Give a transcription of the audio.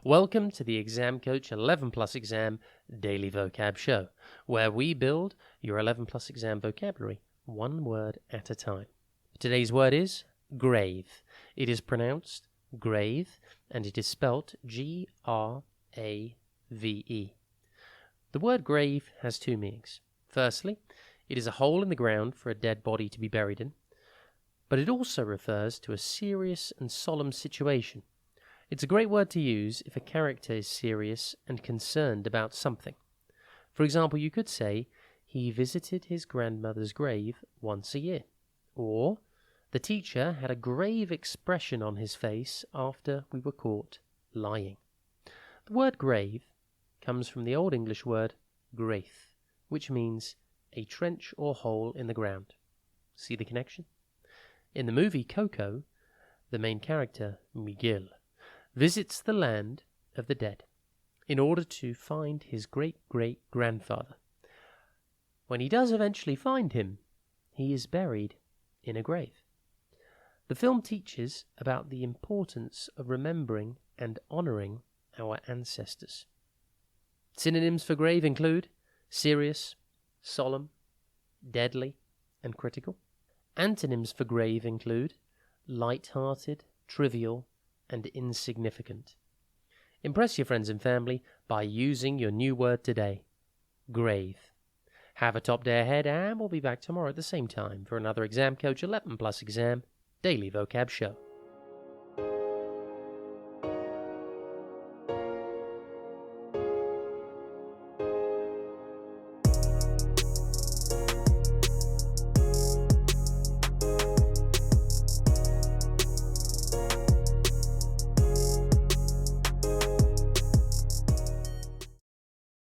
Welcome to the Exam Coach 11 Plus Exam Daily Vocab Show, where we build your 11 Plus Exam vocabulary one word at a time. Today's word is grave. It is pronounced grave, and it is spelt G-R-A-V-E. The word grave has two meanings. Firstly, it is a hole in the ground for a dead body to be buried in, but it also refers to a serious and solemn situation. It's a great word to use if a character is serious and concerned about something. For example, you could say, he visited his grandmother's grave once a year. Or, the teacher had a grave expression on his face after we were caught lying. The word grave comes from the Old English word graith, which means a trench or hole in the ground. See the connection? In the movie Coco, the main character, Miguel, visits the land of the dead in order to find his great-great-grandfather. When he does eventually find him, he is buried in a grave. The film teaches about the importance of remembering and honoring our ancestors. Synonyms for grave include serious, solemn, deadly, and critical. Antonyms for grave include light-hearted, trivial, and insignificant. Impress your friends and family by using your new word today, grave. Have a top day ahead, and we'll be back tomorrow at the same time for another Exam Coach 11 Plus Exam Daily Vocab Show.